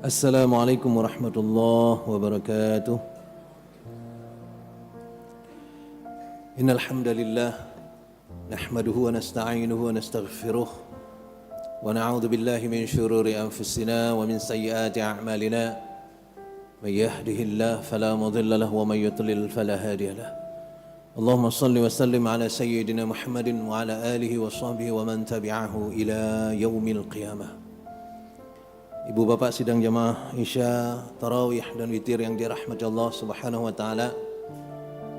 Assalamualaikum warahmatullahi wabarakatuh. Innal hamdalillah nahmaduhu wa nasta'inuhu wa nastaghfiruh wa na'udzu billahi min shururi anfusina wa min sayyiati a'malina. May yahdihillahu fala mudilla lahu wa may yudlil fala hadiya lahu. Allahumma shalli wa sallim ala sayyidina Muhammadin wa ala alihi wa sahbihi wa man tabi'ahu ila yaumil qiyamah. Ibu bapak sidang jamaah Isya, Tarawih dan Witir yang dirahmati Allah Subhanahu wa taala.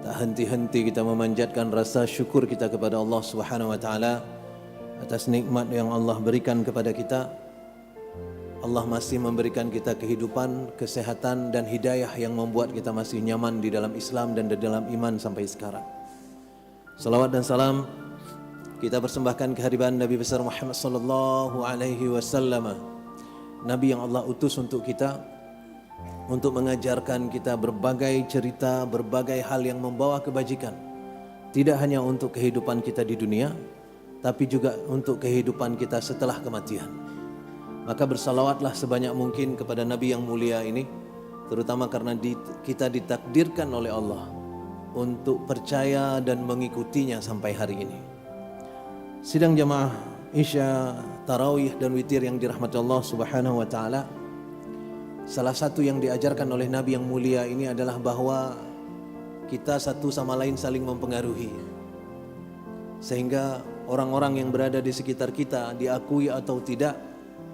Tak henti-henti kita memanjatkan rasa syukur kita kepada Allah Subhanahu wa taala atas nikmat yang Allah berikan kepada kita. Allah masih memberikan kita kehidupan, kesehatan dan hidayah yang membuat kita masih nyaman di dalam Islam dan di dalam iman sampai sekarang. Salawat dan salam kita persembahkan kehadiran Nabi besar Muhammad sallallahu alaihi wasallam. Nabi yang Allah utus untuk kita, untuk mengajarkan kita berbagai cerita, berbagai hal yang membawa kebajikan. Tidak hanya untuk kehidupan kita di dunia, tapi juga untuk kehidupan kita setelah kematian. Maka bersalawatlah sebanyak mungkin kepada Nabi yang mulia ini, terutama karena kita ditakdirkan oleh Allah untuk percaya dan mengikutinya sampai hari ini. Sidang jamaah Isya, Tarawih dan Witir yang dirahmati Allah Subhanahu wa taala, salah satu yang diajarkan oleh Nabi yang mulia ini adalah bahwa kita satu sama lain saling mempengaruhi. Sehingga orang-orang yang berada di sekitar kita, diakui atau tidak,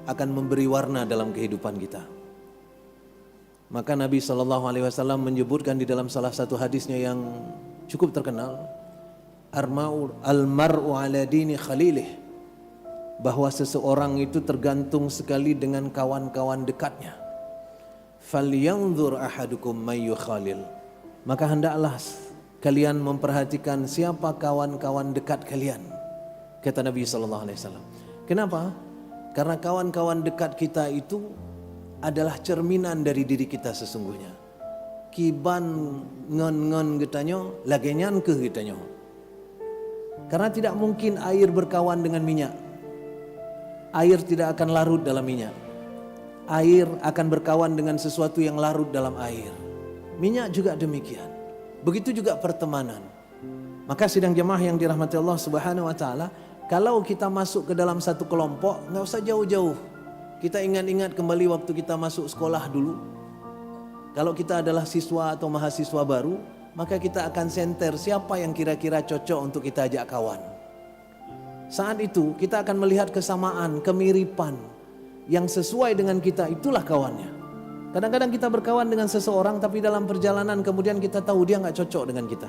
akan memberi warna dalam kehidupan kita. Maka Nabi SAW menyebutkan di dalam salah satu hadisnya yang cukup terkenal, Al-mar'u ala dini khalilih, bahwa seseorang itu tergantung sekali dengan kawan-kawan dekatnya. Falyanzur ahadukum may yukhalil, maka hendaklah kalian memperhatikan siapa kawan-kawan dekat kalian, kata Nabi SAW. Kenapa? Karena kawan-kawan dekat kita itu adalah cerminan dari diri kita sesungguhnya. Kiban ngon-ngon getanyo, lagenyan ke getanyo. Karena tidak mungkin air berkawan dengan minyak. Air tidak akan larut dalam minyak. Air akan berkawan dengan sesuatu yang larut dalam air. Minyak juga demikian. Begitu juga pertemanan. Maka sidang jemaah yang dirahmati Allah Subhanahu wa taala, kalau kita masuk ke dalam satu kelompok, enggak usah jauh-jauh. Kita ingat-ingat kembali waktu kita masuk sekolah dulu. Kalau kita adalah siswa atau mahasiswa baru, maka kita akan senter siapa yang kira-kira cocok untuk kita ajak kawan. Saat itu kita akan melihat kesamaan, kemiripan yang sesuai dengan kita, itulah kawannya. Kadang-kadang kita berkawan dengan seseorang tapi dalam perjalanan kemudian kita tahu dia nggak cocok dengan kita.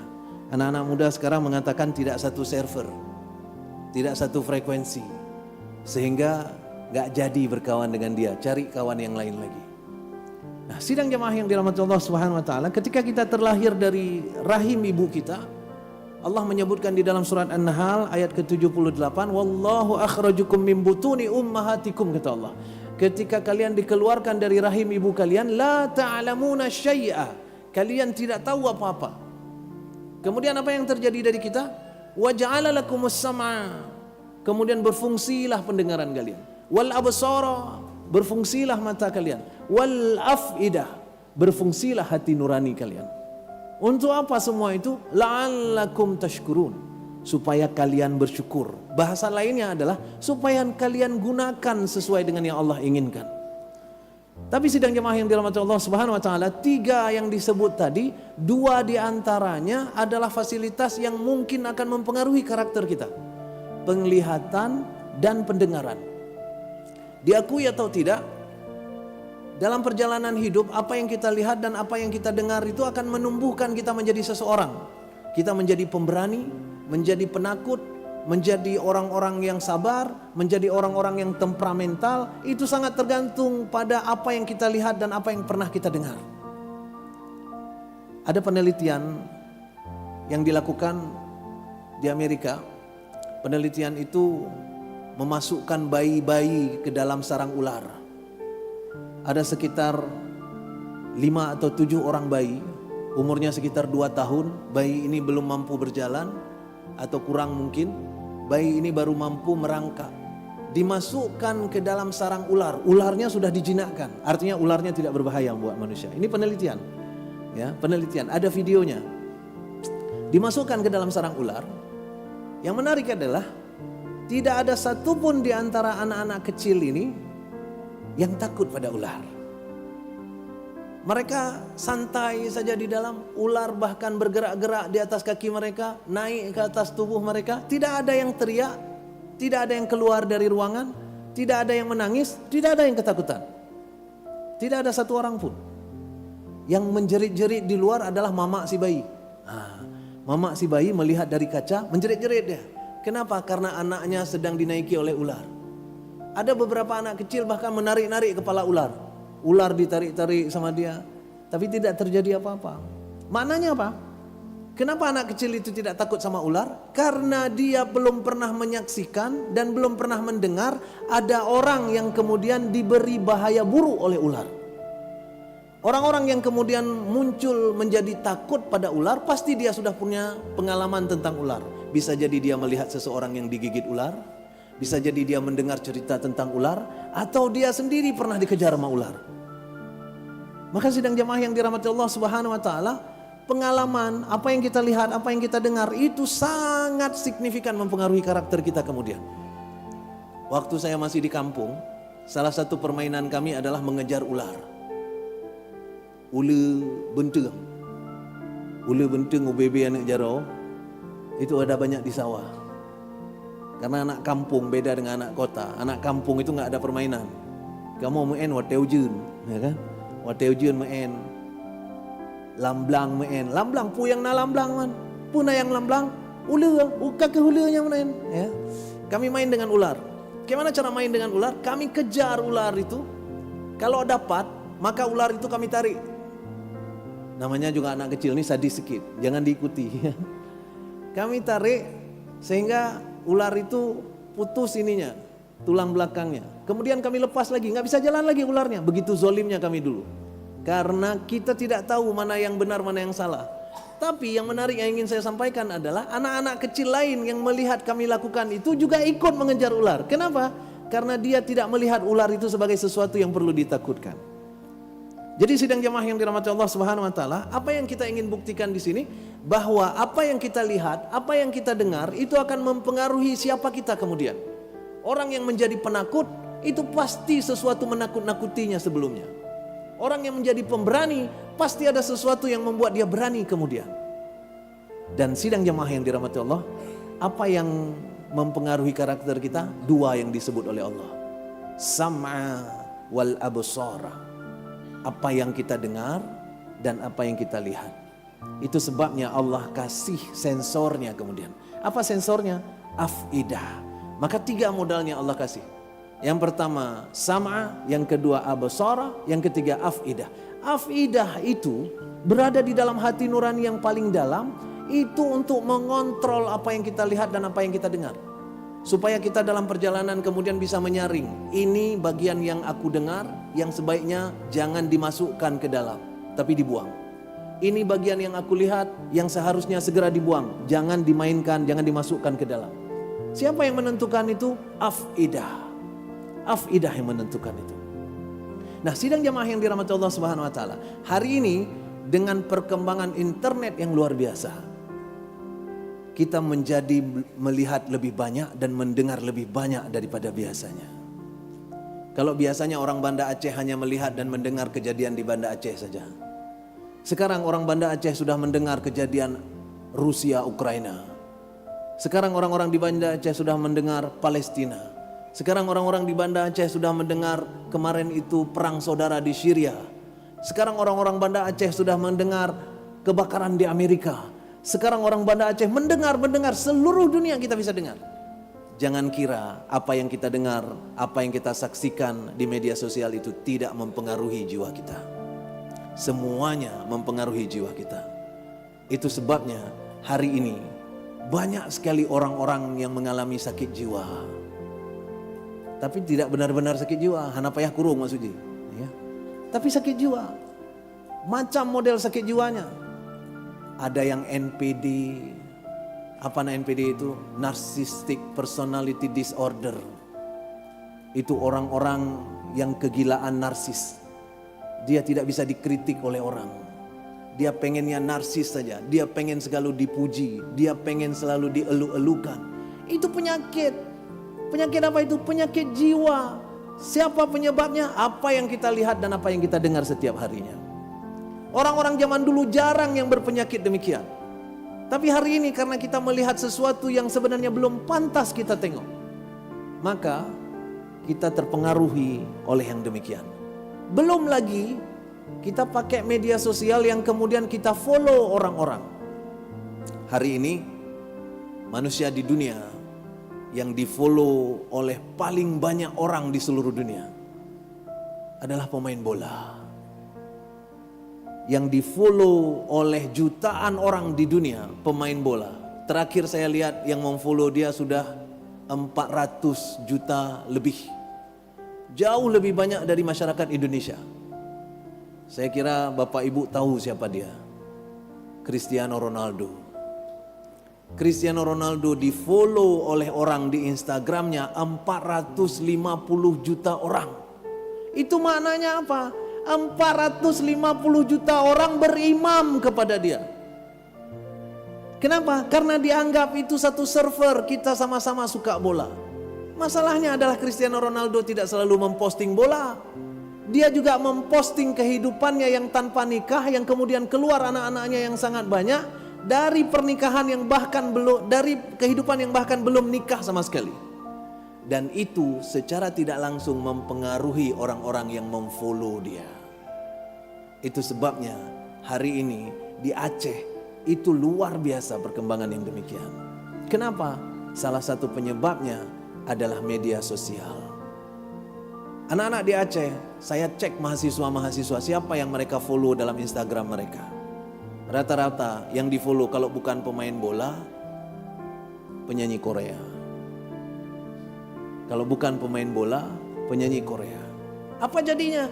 Anak-anak muda sekarang mengatakan tidak satu server, tidak satu frekuensi, sehingga nggak jadi berkawan dengan dia, cari kawan yang lain lagi. Nah, sidang jemaah yang dirahmati Allah Subhanahu wa taala, ketika kita terlahir dari rahim ibu kita, Allah menyebutkan di dalam surat An-Nahl ayat ke-78, wallahu akhrajukum min butuni ummahatikum, kata Allah. Ketika kalian dikeluarkan dari rahim ibu kalian, la ta'lamuna syai'a, kalian tidak tahu apa-apa. Kemudian apa yang terjadi dari kita? Wa ja'ala lakumus sam'a, kemudian berfungsilah pendengaran kalian. Wal absara, berfungsilah mata kalian. Wal af'idah, berfungsilah hati nurani kalian. Untuk apa semua itu? La'allakum tashkurun, supaya kalian bersyukur. Bahasa lainnya adalah supaya kalian gunakan sesuai dengan yang Allah inginkan. Tapi sidang jemaah yang dirahmati Allah Subhanahu wa taala, 3 yang disebut tadi, 2 di antaranya adalah fasilitas yang mungkin akan mempengaruhi karakter kita. Penglihatan dan pendengaran. Diakui atau tidak, dalam perjalanan hidup, apa yang kita lihat dan apa yang kita dengar itu akan menumbuhkan kita menjadi seseorang. Kita menjadi pemberani, menjadi penakut, menjadi orang-orang yang sabar, menjadi orang-orang yang temperamental. Itu sangat tergantung pada apa yang kita lihat dan apa yang pernah kita dengar. Ada penelitian yang dilakukan di Amerika. Penelitian itu memasukkan bayi-bayi ke dalam sarang ular. Ada sekitar 5 atau 7 orang bayi, umurnya sekitar 2 tahun. Bayi ini belum mampu berjalan atau kurang mungkin. Bayi ini baru mampu merangkak dimasukkan ke dalam sarang ular. Ularnya sudah dijinakkan, artinya ularnya tidak berbahaya buat manusia. Ini penelitian, ya, penelitian. Ada videonya. Dimasukkan ke dalam sarang ular. Yang menarik adalah tidak ada satupun di antara anak-anak kecil ini yang takut pada ular. Mereka santai saja di dalam. Ular bahkan bergerak-gerak di atas kaki mereka, naik ke atas tubuh mereka. Tidak ada yang teriak, tidak ada yang keluar dari ruangan, tidak ada yang menangis, tidak ada yang ketakutan. Tidak ada satu orang pun. Yang menjerit-jerit di luar adalah mama si bayi. Mama si bayi melihat dari kaca, menjerit-jerit dia. Kenapa? Karena anaknya sedang dinaiki oleh ular. Ada beberapa anak kecil bahkan menarik-narik kepala ular. Ular ditarik-tarik sama dia, tapi tidak terjadi apa-apa. Maknanya apa? Kenapa anak kecil itu tidak takut sama ular? Karena dia belum pernah menyaksikan dan belum pernah mendengar ada orang yang kemudian diberi bahaya buruk oleh ular. Orang-orang yang kemudian muncul menjadi takut pada ular, pasti dia sudah punya pengalaman tentang ular. Bisa jadi dia melihat seseorang yang digigit ular, bisa jadi dia mendengar cerita tentang ular, atau dia sendiri pernah dikejar sama ular. Maka sidang jamaah yang dirahmati Allah Subhanahu wa taala, pengalaman, apa yang kita lihat, apa yang kita dengar itu sangat signifikan mempengaruhi karakter kita kemudian. Waktu saya masih di kampung, salah satu permainan kami adalah mengejar ular. Ula bentung. Ula bentung UBB anak jaro itu ada banyak di sawah. Karena anak kampung beda dengan anak kota. Anak kampung itu enggak ada permainan. Kamu main wateu jeun, ya kan? Wateu jeun main. Lamblang main. Lamblang puyang na lamblang man. Puna yang lamblang, ula, uka ke hulanya main, ya. Kami main dengan ular. Bagaimana cara main dengan ular? Kami kejar ular itu. Kalau dapat, maka ular itu kami tarik. Namanya juga anak kecil ini sadis sedikit, jangan diikuti. Kami tarik sehingga ular itu putus ininya, tulang belakangnya. Kemudian kami lepas lagi, nggak bisa jalan lagi ularnya. Begitu zolimnya kami dulu. Karena kita tidak tahu mana yang benar, mana yang salah. Tapi yang menarik yang ingin saya sampaikan adalah anak-anak kecil lain yang melihat kami lakukan itu juga ikut mengejar ular. Kenapa? Karena dia tidak melihat ular itu sebagai sesuatu yang perlu ditakutkan. Jadi sidang jamaah yang dirahmati Allah Subhanahu wa taala, apa yang kita ingin buktikan di sini bahwa apa yang kita lihat, apa yang kita dengar itu akan mempengaruhi siapa kita kemudian. Orang yang menjadi penakut itu pasti sesuatu menakut-nakutinya sebelumnya. Orang yang menjadi pemberani pasti ada sesuatu yang membuat dia berani kemudian. Dan sidang jamaah yang dirahmati Allah, apa yang mempengaruhi karakter kita? Dua yang disebut oleh Allah. Sam'a wal absara. Apa yang kita dengar dan apa yang kita lihat. Itu sebabnya Allah kasih sensornya kemudian. Apa sensornya? Afidah. Maka 3 modalnya Allah kasih. Yang pertama sam'a, yang kedua absara, yang ketiga afidah. Afidah itu berada di dalam hati nurani yang paling dalam, itu untuk mengontrol apa yang kita lihat dan apa yang kita dengar. Supaya kita dalam perjalanan kemudian bisa menyaring. Ini bagian yang aku dengar yang sebaiknya jangan dimasukkan ke dalam, tapi dibuang. Ini bagian yang aku lihat yang seharusnya segera dibuang. Jangan dimainkan, jangan dimasukkan ke dalam. Siapa yang menentukan itu? Afidah. Afidah yang menentukan itu. Nah, sidang jamaah yang dirahmati Allah Subhanahu wa taala, hari ini dengan perkembangan internet yang luar biasa, kita menjadi melihat lebih banyak dan mendengar lebih banyak daripada biasanya. Kalau biasanya orang Banda Aceh hanya melihat dan mendengar kejadian di Banda Aceh saja. Sekarang orang Banda Aceh sudah mendengar kejadian Rusia Ukraina. Sekarang orang-orang di Banda Aceh sudah mendengar Palestina. Sekarang orang-orang di Banda Aceh sudah mendengar kemarin itu perang saudara di Syria. Sekarang orang-orang Banda Aceh sudah mendengar kebakaran di Amerika. Sekarang orang Banda Aceh mendengar seluruh dunia kita bisa dengar. Jangan kira apa yang kita dengar, apa yang kita saksikan di media sosial itu tidak mempengaruhi jiwa kita. Semuanya mempengaruhi jiwa kita. Itu sebabnya hari ini banyak sekali orang-orang yang mengalami sakit jiwa. Tapi tidak benar-benar sakit jiwa, hana payah kurung maksudnya. Ya. Tapi sakit jiwa, macam model sakit jiwanya. Ada yang NPD, apa NPD itu? Narcissistic Personality Disorder. itu orang-orang yang kegilaan narsis. Dia tidak bisa dikritik oleh orang. Dia pengennya narsis saja. Dia pengen selalu dipuji. Dia pengen selalu dielu-elukan. Itu penyakit. Penyakit apa itu? Penyakit jiwa. Siapa penyebabnya? Apa yang kita lihat dan apa yang kita dengar setiap harinya. Orang-orang zaman dulu jarang yang berpenyakit demikian. Tapi hari ini karena kita melihat sesuatu yang sebenarnya belum pantas kita tengok, maka kita terpengaruhi oleh yang demikian. Belum lagi kita pakai media sosial yang kemudian kita follow orang-orang. Hari ini manusia di dunia yang di-follow oleh paling banyak orang di seluruh dunia adalah pemain bola. Yang di-follow oleh jutaan orang di dunia, pemain bola. Terakhir saya lihat yang memfollow dia sudah 400 juta lebih. Jauh lebih banyak dari masyarakat Indonesia. Saya kira Bapak Ibu tahu siapa dia. Cristiano Ronaldo. Cristiano Ronaldo di-follow oleh orang di Instagramnya 450 juta orang. Itu maknanya apa? 450 juta orang berimam kepada dia. Kenapa? Karena dianggap itu satu server, kita sama-sama suka bola. Masalahnya adalah Cristiano Ronaldo tidak selalu memposting bola. Dia juga memposting kehidupannya yang tanpa nikah, yang kemudian keluar anak-anaknya yang sangat banyak dari pernikahan yang bahkan belum, dari kehidupan yang bahkan belum nikah sama sekali. Dan itu secara tidak langsung mempengaruhi orang-orang yang memfollow dia. Itu sebabnya hari ini di Aceh itu luar biasa perkembangan yang demikian. Kenapa? Salah satu penyebabnya adalah media sosial. Anak-anak di Aceh, saya cek mahasiswa-mahasiswa siapa yang mereka follow dalam Instagram mereka. Rata-rata yang di follow kalau bukan pemain bola, penyanyi Korea. Kalau bukan pemain bola, penyanyi Korea. Apa jadinya?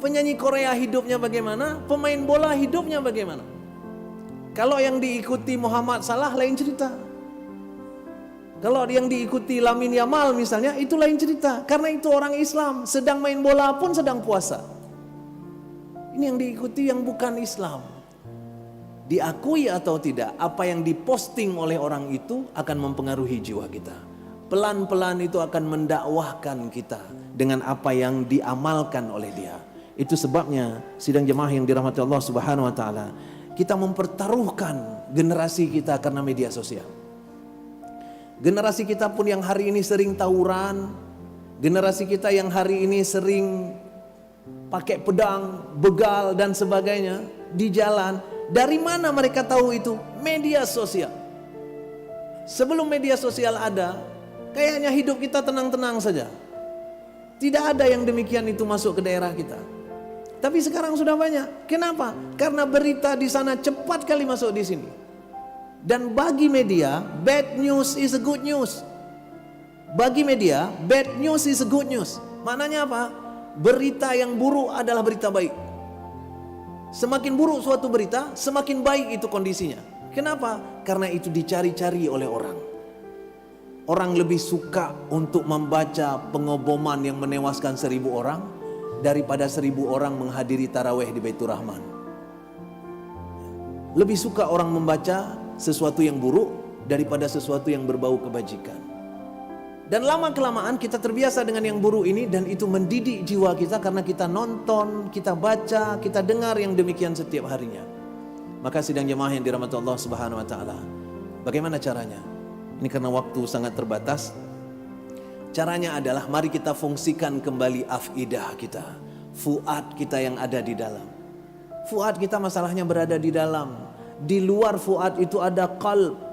Penyanyi Korea hidupnya bagaimana? Pemain bola hidupnya bagaimana? Kalau yang diikuti Muhammad Salah lain cerita. Kalau yang diikuti Lamine Yamal misalnya, itu lain cerita. Karena itu orang Islam, sedang main bola pun sedang puasa. Ini yang diikuti yang bukan Islam. Diakui atau tidak, apa yang diposting oleh orang itu akan mempengaruhi jiwa kita. Pelan-pelan itu akan mendakwahkan kita dengan apa yang diamalkan oleh dia. Itu sebabnya sidang jemaah yang dirahmati Allah Subhanahu wa taala, kita mempertaruhkan generasi kita karena media sosial. Generasi kita pun yang hari ini sering tawuran, generasi kita yang hari ini sering pakai pedang, begal dan sebagainya di jalan. Dari mana mereka tahu itu? Media sosial. Sebelum media sosial ada, kayaknya hidup kita tenang-tenang saja. Tidak ada yang demikian itu masuk ke daerah kita. Tapi sekarang sudah banyak. Kenapa? Karena berita di sana cepat kali masuk di sini. Dan bagi media, bad news is a good news. Bagi media, bad news is a good news. Maknanya apa? Berita yang buruk adalah berita baik. Semakin buruk suatu berita, semakin baik itu kondisinya. Kenapa? Karena itu dicari-cari oleh orang. Orang lebih suka untuk membaca pengeboman yang menewaskan 1000 orang daripada 1000 orang menghadiri taraweh di Baitur Rahman. Lebih suka orang membaca sesuatu yang buruk daripada sesuatu yang berbau kebajikan. Dan lama-kelamaan kita terbiasa dengan yang buruk ini, dan itu mendidik jiwa kita karena kita nonton, kita baca, kita dengar yang demikian setiap harinya. Maka sidang jemaah yang dirahmati Allah Subhanahu wa taala, bagaimana caranya? Ini karena waktu sangat terbatas. Caranya adalah mari kita fungsikan kembali afidah kita, fuad kita yang ada di dalam. Fuad kita masalahnya berada di dalam. Di luar fuad itu ada qalb.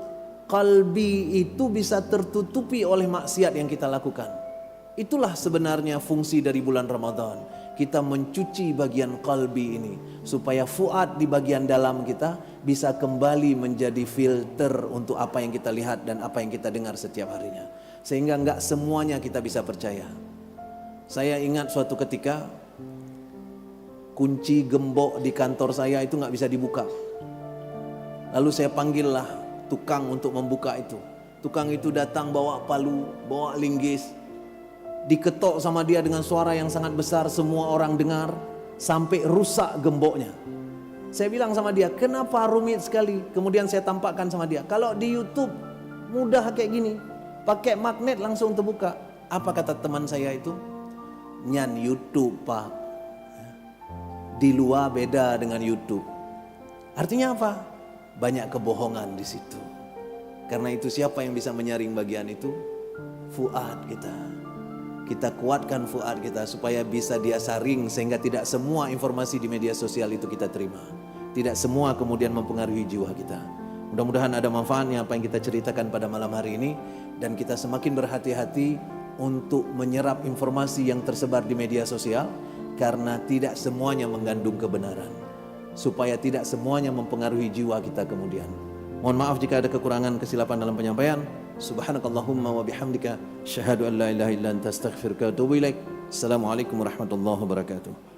Qalbi itu bisa tertutupi oleh maksiat yang kita lakukan. Itulah sebenarnya fungsi dari bulan Ramadan. Kita mencuci bagian qalbi ini supaya fuad di bagian dalam kita bisa kembali menjadi filter untuk apa yang kita lihat dan apa yang kita dengar setiap harinya. Sehingga enggak semuanya kita bisa percaya. Saya ingat suatu ketika kunci gembok di kantor saya itu enggak bisa dibuka. Lalu saya panggillah tukang untuk membuka itu. Tukang itu datang bawa palu, bawa linggis. diketok sama dia dengan suara yang sangat besar, semua orang dengar, sampai rusak gemboknya. Saya bilang sama dia, kenapa rumit sekali? Kemudian saya tampakkan sama dia, kalau di YouTube mudah kayak gini, pakai magnet langsung terbuka. Apa kata teman saya itu? Nyan YouTube pak, di luar beda dengan YouTube. Artinya apa? Banyak kebohongan di situ. Karena itu siapa yang bisa menyaring bagian itu? Fuad kita. Kita kuatkan fuad kita supaya bisa dia saring, sehingga tidak semua informasi di media sosial itu kita terima. Tidak semua kemudian mempengaruhi jiwa kita. Mudah-mudahan ada manfaatnya apa yang kita ceritakan pada malam hari ini, dan kita semakin berhati-hati untuk menyerap informasi yang tersebar di media sosial, karena tidak semuanya mengandung kebenaran, supaya tidak semuanya mempengaruhi jiwa kita kemudian. Mohon maaf jika ada kekurangan kesilapan dalam penyampaian. Subhanakallahumma wa bihamdika, syahadu an la ilaha illa anta astaghfiruka wa atubu ilaik. Assalamualaikum warahmatullahi wabarakatuh.